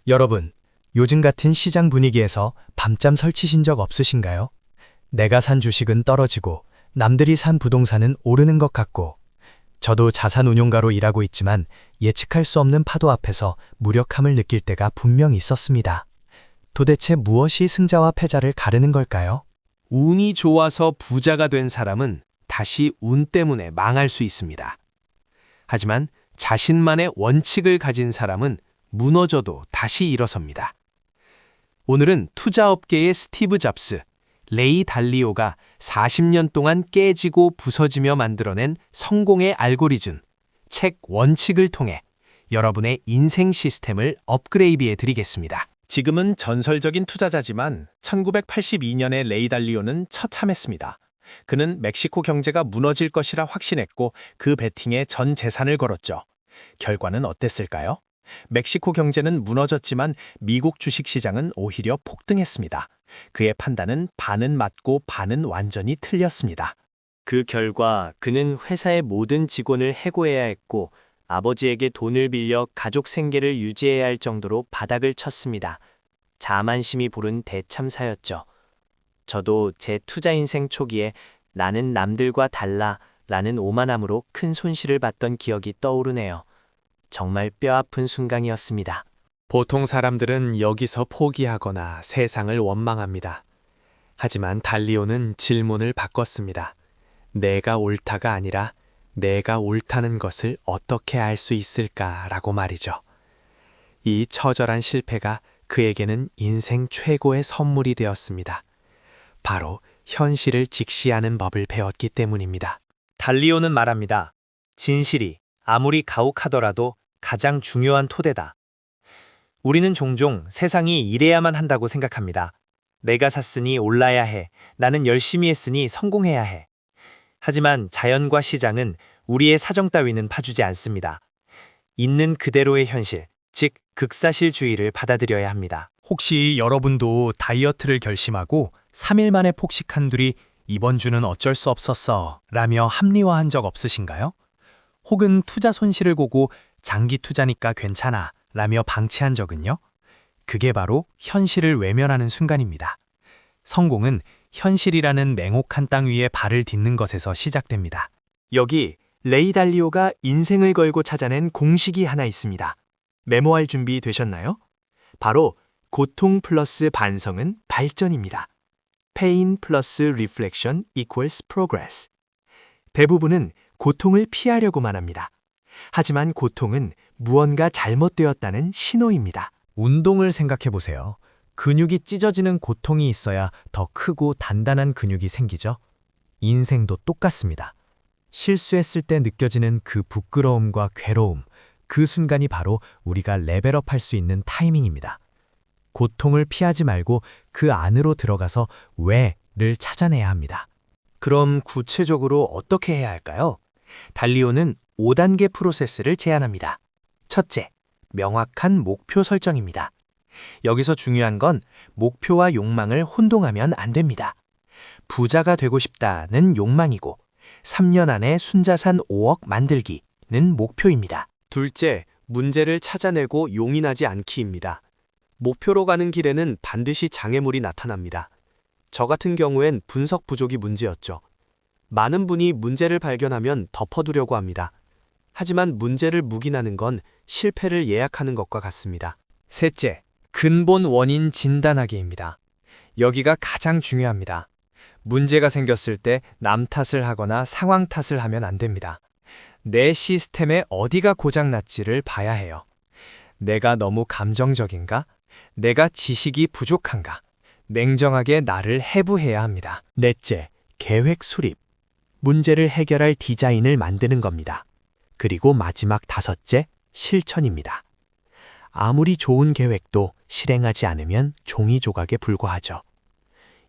여러분, 요즘 같은 시장 분위기에서 밤잠 설치신 적 없으신가요? 내가 산 주식은 떨어지고 남들이 산 부동산은 오르는 것 같고, 저도 자산운용가로 일하고 있지만 예측할 수 없는 파도 앞에서 무력함을 느낄 때가 분명 있었습니다. 도대체 무엇이 승자와 패자를 가르는 걸까요? 운이 좋아서 부자가 된 사람은 다시 운 때문에 망할 수 있습니다. 하지만 자신만의 원칙을 가진 사람은 무너져도 다시 일어섭니다. 오늘은 투자업계의 스티브 잡스, 레이 달리오가 40년 동안 깨지고 부서지며 만들어낸 성공의 알고리즘, 책 원칙을 통해 여러분의 인생 시스템을 업그레이드해 드리겠습니다. 지금은 전설적인 투자자지만 1982년에 레이 달리오는 처참했습니다. 그는 멕시코 경제가 무너질 것이라 확신했고 그 베팅에 전 재산을 걸었죠. 결과는 어땠을까요? 멕시코 경제는 무너졌지만 미국 주식시장은 오히려 폭등했습니다. 그의 판단은 반은 맞고 반은 완전히 틀렸습니다. 그 결과 그는 회사의 모든 직원을 해고해야 했고 아버지에게 돈을 빌려 가족 생계를 유지해야 할 정도로 바닥을 쳤습니다. 자만심이 부른 대참사였죠. 저도 제 투자 인생 초기에 나는 남들과 달라 라는 오만함으로 큰 손실을 봤던 기억이 떠오르네요. 정말 뼈아픈 순간이었습니다. 보통 사람들은 여기서 포기하거나 세상을 원망합니다. 하지만 달리오는 질문을 바꿨습니다. 내가 옳다가 아니라 내가 옳다는 것을 어떻게 알 수 있을까라고 말이죠. 이 처절한 실패가 그에게는 인생 최고의 선물이 되었습니다. 바로 현실을 직시하는 법을 배웠기 때문입니다. 달리오는 말합니다. 진실이 아무리 가혹하더라도 가장 중요한 토대다. 우리는 종종 세상이 이래야만 한다고 생각합니다. 내가 샀으니 올라야 해. 나는 열심히 했으니 성공해야 해. 하지만 자연과 시장은 우리의 사정 따위는 봐주지 않습니다. 있는 그대로의 현실, 즉 극사실주의를 받아들여야 합니다. 혹시 여러분도 다이어트를 결심하고 3일 만에 폭식한 뒤 이번 주는 어쩔 수 없었어 라며 합리화한 적 없으신가요? 혹은 투자 손실을 보고 장기 투자니까 괜찮아 라며 방치한 적은요? 그게 바로 현실을 외면하는 순간입니다. 성공은 현실이라는 냉혹한 땅 위에 발을 딛는 것에서 시작됩니다. 여기 레이 달리오가 인생을 걸고 찾아낸 공식이 하나 있습니다. 메모할 준비 되셨나요? 바로 고통 플러스 반성은 발전입니다. Pain 플러스 Reflection equals Progress. 대부분은 고통을 피하려고만 합니다. 하지만 고통은 무언가 잘못되었다는 신호입니다. 운동을 생각해 보세요. 근육이 찢어지는 고통이 있어야 더 크고 단단한 근육이 생기죠. 인생도 똑같습니다. 실수했을 때 느껴지는 그 부끄러움과 괴로움, 그 순간이 바로 우리가 레벨업할 수 있는 타이밍입니다. 고통을 피하지 말고 그 안으로 들어가서 왜를 찾아내야 합니다. 그럼 구체적으로 어떻게 해야 할까요? 달리오는 5단계 프로세스를 제안합니다. 첫째, 명확한 목표 설정입니다. 여기서 중요한 건 목표와 욕망을 혼동하면 안 됩니다. 부자가 되고 싶다는 욕망이고 3년 안에 순자산 5억 만들기는 목표입니다. 둘째, 문제를 찾아내고 용인하지 않기입니다. 목표로 가는 길에는 반드시 장애물이 나타납니다. 저 같은 경우엔 분석 부족이 문제였죠. 많은 분이 문제를 발견하면 덮어두려고 합니다. 하지만 문제를 묵인하는 건 실패를 예약하는 것과 같습니다. 셋째, 근본 원인 진단하기입니다. 여기가 가장 중요합니다. 문제가 생겼을 때 남 탓을 하거나 상황 탓을 하면 안 됩니다. 내 시스템에 어디가 고장났지를 봐야 해요. 내가 너무 감정적인가? 내가 지식이 부족한가? 냉정하게 나를 해부해야 합니다. 넷째, 계획 수립. 문제를 해결할 디자인을 만드는 겁니다. 그리고 마지막 다섯째, 실천입니다. 아무리 좋은 계획도 실행하지 않으면 종이 조각에 불과하죠.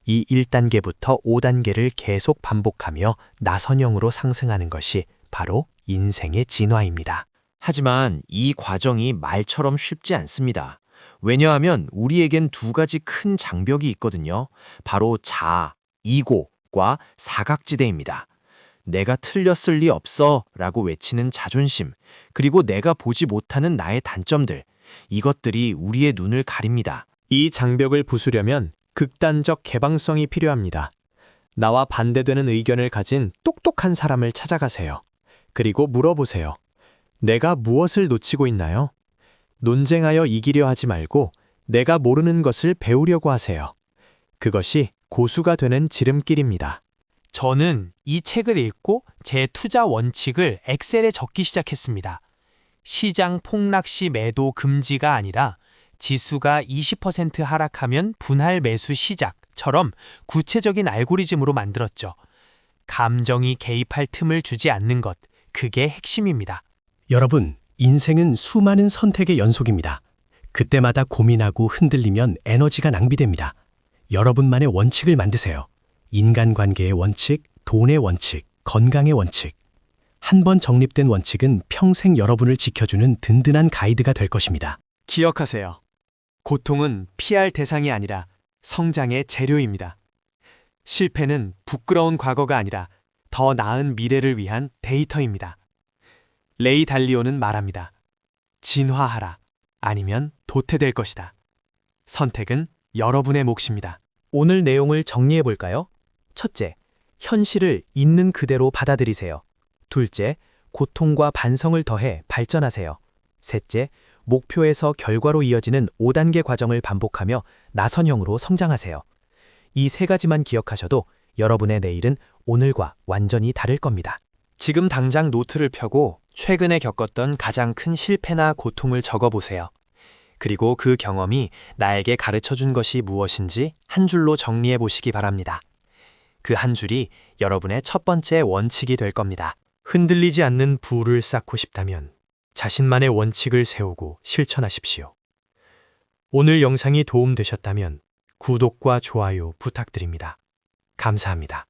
이 1단계부터 5단계를 계속 반복하며 나선형으로 상승하는 것이 바로 인생의 진화입니다. 하지만 이 과정이 말처럼 쉽지 않습니다. 왜냐하면 우리에겐 두 가지 큰 장벽이 있거든요. 바로 자아, 이고과 사각지대입니다. 내가 틀렸을 리 없어 라고 외치는 자존심, 그리고 내가 보지 못하는 나의 단점들, 이것들이 우리의 눈을 가립니다. 이 장벽을 부수려면 극단적 개방성이 필요합니다. 나와 반대되는 의견을 가진 똑똑한 사람을 찾아가세요. 그리고 물어보세요. 내가 무엇을 놓치고 있나요? 논쟁하여 이기려 하지 말고 내가 모르는 것을 배우려고 하세요. 그것이 고수가 되는 지름길입니다. 저는 이 책을 읽고 제 투자 원칙을 엑셀에 적기 시작했습니다. 시장 폭락 시 매도 금지가 아니라 지수가 20% 하락하면 분할 매수 시작처럼 구체적인 알고리즘으로 만들었죠. 감정이 개입할 틈을 주지 않는 것, 그게 핵심입니다. 여러분, 인생은 수많은 선택의 연속입니다. 그때마다 고민하고 흔들리면 에너지가 낭비됩니다. 여러분만의 원칙을 만드세요. 인간관계의 원칙, 돈의 원칙, 건강의 원칙. 한 번 정립된 원칙은 평생 여러분을 지켜주는 든든한 가이드가 될 것입니다. 기억하세요. 고통은 피할 대상이 아니라 성장의 재료입니다. 실패는 부끄러운 과거가 아니라 더 나은 미래를 위한 데이터입니다. 레이 달리오는 말합니다. 진화하라. 아니면 도태될 것이다. 선택은 여러분의 몫입니다. 오늘 내용을 정리해 볼까요? 첫째, 현실을 있는 그대로 받아들이세요. 둘째, 고통과 반성을 더해 발전하세요. 셋째, 목표에서 결과로 이어지는 5단계 과정을 반복하며 나선형으로 성장하세요. 이 세 가지만 기억하셔도 여러분의 내일은 오늘과 완전히 다를 겁니다. 지금 당장 노트를 펴고 최근에 겪었던 가장 큰 실패나 고통을 적어보세요. 그리고 그 경험이 나에게 가르쳐 준 것이 무엇인지 한 줄로 정리해 보시기 바랍니다. 그 한 줄이 여러분의 첫 번째 원칙이 될 겁니다. 흔들리지 않는 부를 쌓고 싶다면 자신만의 원칙을 세우고 실천하십시오. 오늘 영상이 도움되셨다면 구독과 좋아요 부탁드립니다. 감사합니다.